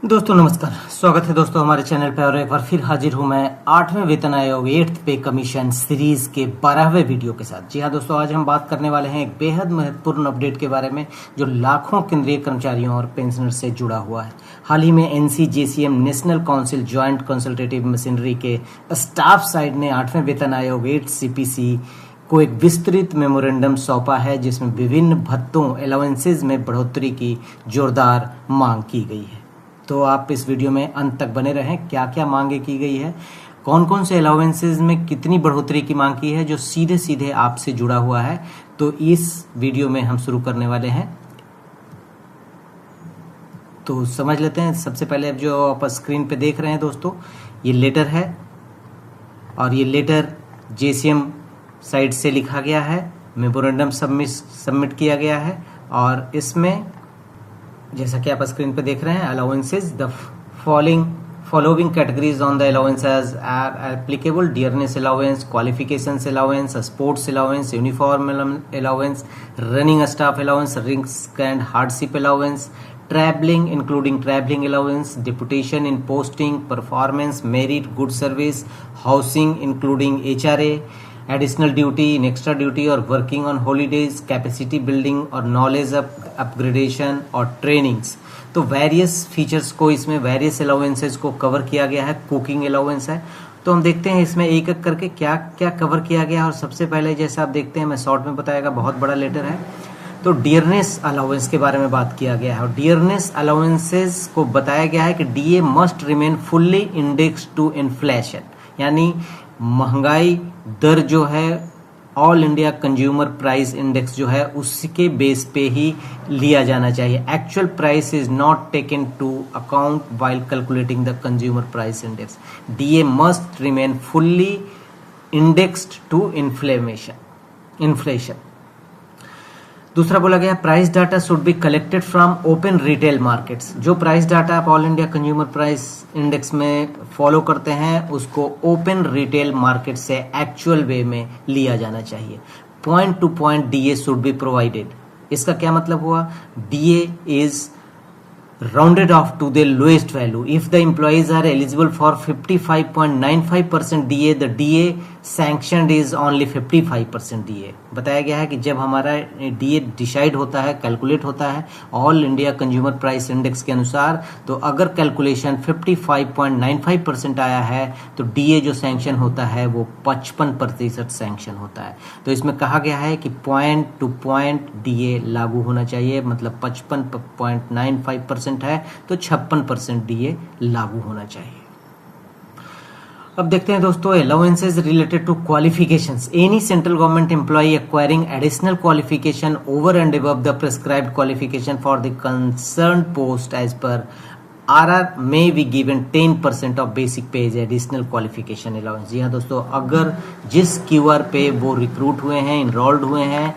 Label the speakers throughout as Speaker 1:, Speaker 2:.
Speaker 1: दोस्तों नमस्कार, स्वागत है दोस्तों हमारे चैनल पर। और एक बार फिर हाजिर हूं मैं 8वें वेतन आयोग 8th पे कमीशन सीरीज के 12वें वीडियो के साथ। जी हां दोस्तों, आज हम बात करने वाले हैं एक बेहद महत्वपूर्ण अपडेट के बारे में जो लाखों केंद्रीय कर्मचारियों और पेंशनर से जुड़ा हुआ है। हाल ही में NCJCM national council joint consultative machinery के स्टाफ साइड ने 8वें वेतन आयोग 8 CPC को एक विस्तृत मेमोरेंडम सौंपा है जिसमें विभिन्न भत्तों अलाउंसेज में बढ़ोतरी की जोरदार मांग की गई है। तो आप इस वीडियो में अंत तक बने रहें। क्या क्या मांगे की गई है, कौन कौन से अलाउंसेज में कितनी बढ़ोतरी की मांग की है जो सीधे सीधे आपसे जुड़ा हुआ है, तो इस वीडियो में हम शुरू करने वाले हैं। तो समझ लेते हैं। सबसे पहले अब जो आप स्क्रीन पे देख रहे हैं दोस्तों, ये लेटर है और ये लेटर JCM साइड से लिखा गया है, मेमोरेंडम सबमिट किया गया है। और इसमें जैसा कि आप स्क्रीन पे देख रहे हैं, allowances the following categories on the allowances are applicable: dearness allowance, qualifications allowance, sports allowance, uniform allowance, running staff allowance, risk and hardship allowance, traveling including traveling allowance, deputation in posting, performance, merit, good service, housing including HRA, additional duty in extra duty or working on holidays, capacity building और knowledge upgradation और trainings। तो various features को इसमें various allowances को cover किया गया है। Cooking allowance है। तो हम देखते हैं इसमें एक एक करके क्या क्या कवर किया गया है। और सबसे पहले जैसे आप देखते हैं, मैं शॉर्ट में बताएगा, बहुत बड़ा लेटर है। तो डियरनेस अलाउंस के बारे में बात किया गया है और डियरनेस अलाउंसेस को बताया गया है कि DA must remain fully index to inflation, यानी महंगाई दर जो है all India consumer price index जो है उसके बेस पे ही लिया जाना चाहिए। Actual price is not taken to account while calculating the consumer price index. DA must remain fully indexed to inflation. दूसरा बोला गया, price data should be collected from open retail markets. जो प्राइस डाटा आप all India consumer price index में follow करते हैं उसको open retail market से एक्चुअल वे में लिया जाना चाहिए। Point two point DA should be provided. इसका क्या मतलब हुआ? DA is rounded off to the lowest value. If the employees are eligible for 55.95% DA, the DA sanctioned is only 55% DA। बताया गया है कि जब हमारा DA डिसाइड होता है, कैलकुलेट होता है all India consumer price index के अनुसार, तो अगर कैलकुलेशन 55.95% आया है तो DA जो सैंक्शन होता है वो 55% सैंक्शन होता है। तो इसमें कहा गया है कि पॉइंट टू पॉइंट DA लागू होना चाहिए, मतलब 55.95% है तो 56% DA लागू होना चाहिए। अब देखते हैं दोस्तों, allowances related to qualifications. Any central government employ acquiring additional qualification over and above the prescribed qualification for the concern post as per RR may be given 10% of basic pay as additional qualification allowance. जी हाँ दोस्तों, अगर जिस QR पे वो recruit हुए हैं, enrolled हुए हैं,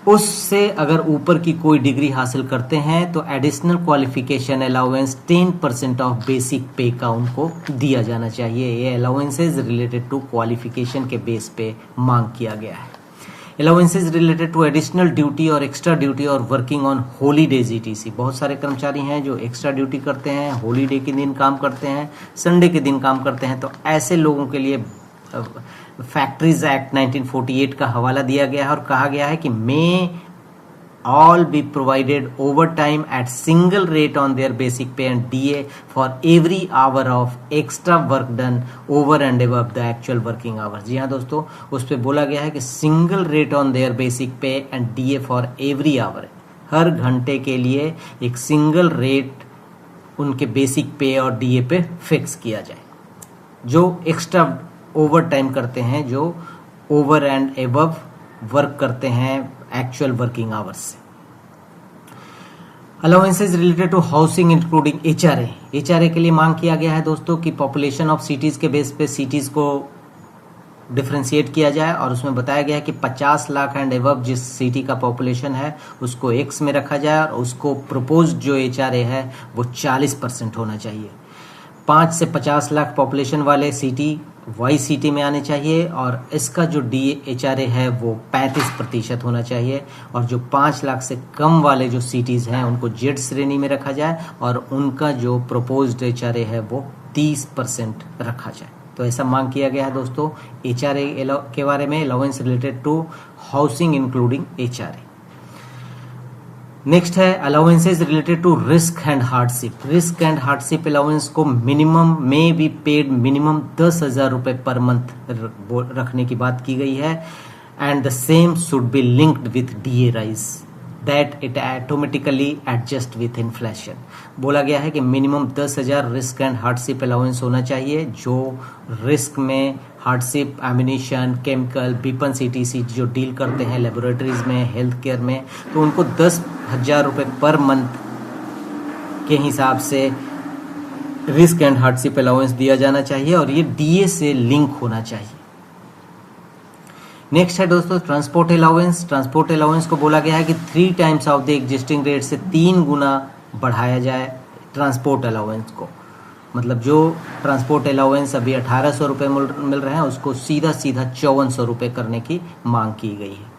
Speaker 1: उससे अगर ऊपर की कोई डिग्री हासिल करते हैं तो additional qualification allowance 10% of basic pay का उनको दिया जाना चाहिए। ये अलाउंसेज रिलेटेड टू क्वालिफिकेशन के बेस पे मांग किया गया है। Allowances related to additional duty और एक्स्ट्रा ड्यूटी और वर्किंग ऑन हॉलीडेज ETC। बहुत सारे कर्मचारी हैं जो एक्स्ट्रा ड्यूटी करते हैं, हॉलीडे के दिन काम करते हैं, संडे के दिन काम करते हैं। तो ऐसे लोगों के लिए फैक्ट्रीज एक्ट 1948 का हवाला दिया गया है और कहा गया है कि may all be provided over time at single rate on their basic pay and DA for every hour of extra work done over and above the actual working hours. जी हाँ दोस्तों, उस पर बोला गया है कि single rate on their basic pay and DA for every hour. हर घंटे के लिए एक सिंगल रेट उनके बेसिक पे और DA पे फिक्स किया जाए। जो एक्स्ट्रा ओवर टाइम करते हैं, जो ओवर एंड एबव वर्क करते हैं एक्चुअल वर्किंग आवर्स से। Allowances related to housing including HRA के लिए मांग किया गया है दोस्तों कि पॉपुलेशन ऑफ सिटीज के बेस पे सिटीज को डिफ्रेंशिएट किया जाए और उसमें बताया गया है कि 50 लाख एंड एबव जिस सिटी का पॉपुलेशन है उसको X में रखा जाए और उसको प्रपोज्ड जो HRA है वो 40% होना चाहिए। 5 से 50 लाख पॉपुलेशन वाले सिटी वाई सिटी में आने चाहिए, और इसका जो DHRA है वो 35% होना चाहिए, और जो 5 लाख से कम वाले जो सिटीज़ हैं उनको जेड श्रेणी में रखा जाए, और उनका जो प्रपोज्ड HRA है वो 30% रखा जाए। तो ऐसा मांग किया गया है दोस्तों HRA के बारे में, allowance related to housing including HRA। Next है allowances related to risk and hardship. Risk and hardship allowance को मिनिमम में बी पेड मिनिमम 10,000 रुपये पर मंथ रखने की बात की गई है, and the same should be linked with DA rise that it automatically adjust with inflation. बोला गया है कि minimum 10,000 risk and hardship allowance होना चाहिए। जो रिस्क में hardship, ammunition, chemical, weapon CTC जो डील करते हैं लेबोरेटरीज में, हेल्थ केयर में, तो उनको 10,000 रुपये पर मंथ के हिसाब से रिस्क एंड हार्डशिप अलाउंस दिया जाना चाहिए, और ये DA से लिंक होना चाहिए। नेक्स्ट है दोस्तों ट्रांसपोर्ट अलाउंस। ट्रांसपोर्ट अलाउंस को बोला गया है कि 3 times of the existing rate से 3 गुना बढ़ाया जाए ट्रांसपोर्ट अलाउंस को। मतलब जो ट्रांसपोर्ट अलाउंस अभी 1,800 रुपये मिल रहे हैं उसको सीधा 5400 रुपये करने की मांग की गई है।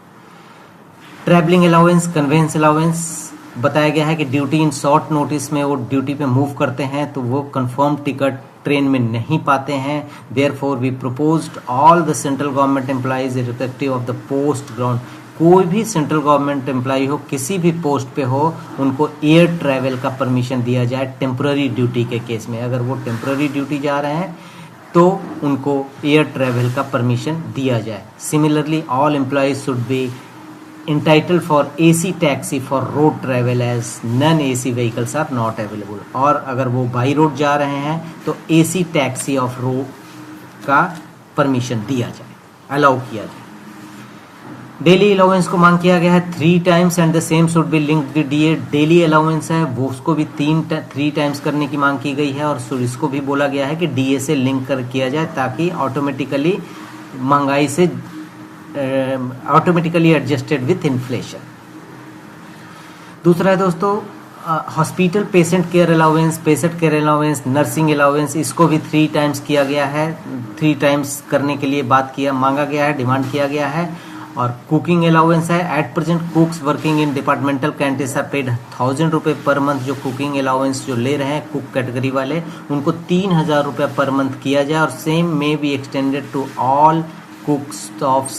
Speaker 1: ट्रैवलिंग अलाउंस, कन्वेंस अलाउंस बताया गया है कि ड्यूटी इन शॉर्ट नोटिस में वो ड्यूटी पे मूव करते हैं तो वो कंफर्म टिकट ट्रेन में नहीं पाते हैं। Therefore we proposed all the central government employees irrespective of the post ground, कोई भी सेंट्रल गवर्नमेंट एम्प्लॉय हो, किसी भी पोस्ट पे हो, उनको एयर ट्रैवल का परमिशन दिया जाए टेम्पररी ड्यूटी के केस में। अगर वो टेम्पररी ड्यूटी जा रहे हैं तो उनको एयर ट्रैवल का परमिशन दिया जाए। Similarly all employees should be entitled for AC taxi for road travel as non-AC vehicles are not available। और अगर वो बाई रोड जा रहे हैं तो AC टैक्सी ऑफ रोड का परमिशन दिया जाए, अलाउ किया जाए। डेली अलाउंस को मांग किया गया है 3 times and the same should be linked with DA। Daily allowance है वो उसको भी 3 टाइम्स करने की मांग की गई है, और इसको भी बोला गया है कि DA से लिंक किया जाए ताकि ऑटोमेटिकली महंगाई से ऑटोमेटिकली एडजस्टेड विथ इन्फ्लेशन। दूसरा है दोस्तों hospital patient care allowance, patient care allowance, nursing allowance, इसको भी 3 टाइम्स किया गया है। 3 टाइम्स करने के लिए मांगा गया है, डिमांड किया गया है। और कुकिंग अलाउंस है, at present cooks working in departmental canteens are paid 1,000 रुपये पर मंथ। जो कुकिंग अलाउंस जो ले रहे हैं कुक कैटेगरी वाले उनको 3,000 रुपये पर मंथ किया जाए, और सेम में be extended to all cooks of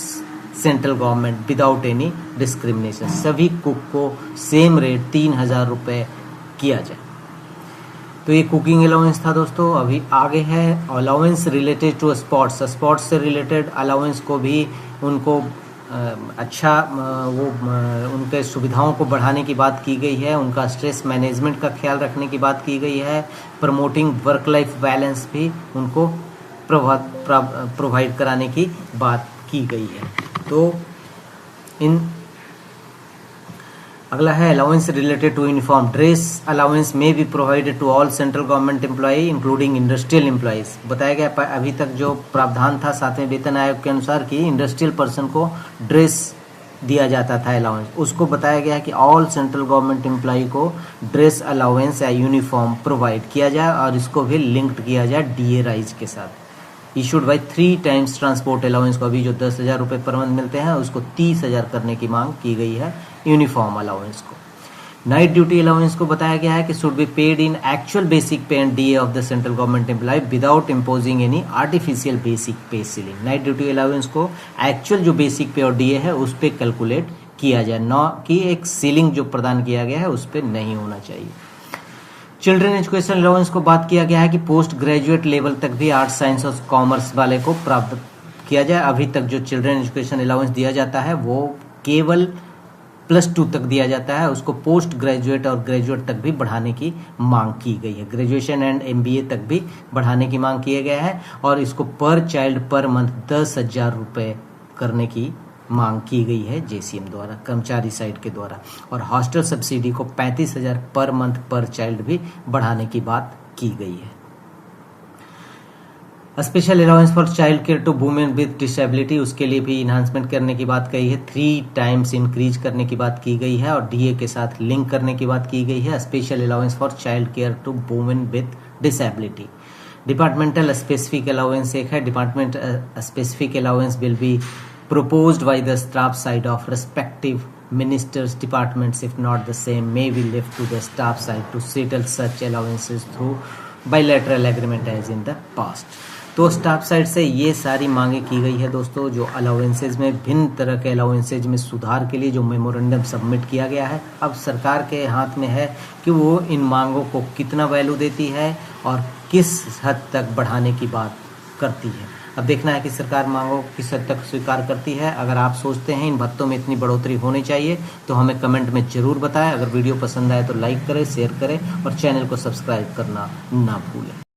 Speaker 1: central government without any discrimination. सभी कुक को सेम रेट 3,000 रुपये किया जाए। तो ये कुकिंग अलाउंस था दोस्तों। अभी आगे है allowance related to sports. Sports से रिलेटेड अलाउंस को भी उनको उनके सुविधाओं को बढ़ाने की बात की गई है। उनका स्ट्रेस मैनेजमेंट का ख्याल रखने की बात की गई है। प्रमोटिंग वर्क लाइफ बैलेंस भी उनको प्रोवाइड कराने की बात की गई है। तो अगला है allowance related to uniform dress. Allowance में be provided to all central government employ including industrial employees. बताया गया अभी तक जो प्रावधान था 7वें वेतन आयोग के अनुसार कि इंडस्ट्रियल पर्सन को ड्रेस दिया जाता था अलाउंस, उसको बताया गया है कि ऑल सेंट्रल गवर्नमेंट एम्प्लॉय को ड्रेस अलाउंस या यूनिफॉर्म प्रोवाइड किया जाए, और इसको भी लिंक्ड किया जाए DA राइज के साथ। Issued by 3 times transport allowance को अभी जो 10,000 रुपये पर मंथ मिलते हैं उसको 30,000 करने की मांग की गई है यूनिफॉर्म अलाउंस को। नाइट ड्यूटी अलाउंस को बताया गया है कि should be paid in actual basic pay and DA of the central government employ without imposing any artificial basic pay ceiling. Night duty allowance को एक्चुअल जो बेसिक पे और DA है उस पर कैलकुलेट किया जाए, न कि एक सीलिंग जो प्रदान किया गया है उस पर नहीं होना चाहिए। चिल्ड्रन एजुकेशन अलाउंस को बात किया गया है कि पोस्ट ग्रेजुएट लेवल तक भी आर्ट्स साइंस और कॉमर्स वाले को प्राप्त किया जाए। अभी तक जो चिल्ड्रन एजुकेशन अलाउंस दिया जाता है वो केवल +2 तक दिया जाता है, उसको पोस्ट ग्रेजुएट और ग्रेजुएट तक भी बढ़ाने की मांग की गई है। ग्रेजुएशन एंड MBA तक भी बढ़ाने की मांग किया गया है, और इसको पर चाइल्ड पर मंथ 10,000 रुपये करने की मांग की गई है JCM द्वारा, कर्मचारी साइड के द्वारा। और हॉस्टल सब्सिडी को 35,000 पर मंथ पर चाइल्ड भी बढ़ाने की बात की गई है। Special allowance for child care to women with disability, उसके लिए भी इन्हांसमेंट करने की बात कही है। 3 टाइम्स इंक्रीज करने की बात की गई है, और DA के साथ लिंक करने की बात की गई है। Special allowance for child care to women with disability. Departmental specific allowance एक है, department specific allowance will be proposed by the staff side of respective ministers departments. If not, the same may be left to the staff side to settle such allowances through bilateral agreement as in the past. तो staff side से ये सारी मांगे की गई है दोस्तों, जो अलाउंसेज में भिन्न तरह के अलाउंसेज में सुधार के लिए जो मेमोरेंडम सबमिट किया गया है, अब सरकार के हाथ में है कि वो इन मांगों को कितना वैल्यू देती है और किस हद तक बढ़ाने की बात करती है। अब देखना है कि सरकार मांगों को किस हद तक स्वीकार करती है। अगर आप सोचते हैं इन भत्तों में इतनी बढ़ोतरी होनी चाहिए तो हमें कमेंट में जरूर बताएं। अगर वीडियो पसंद आए तो लाइक करें, शेयर करें और चैनल को सब्सक्राइब करना ना भूलें।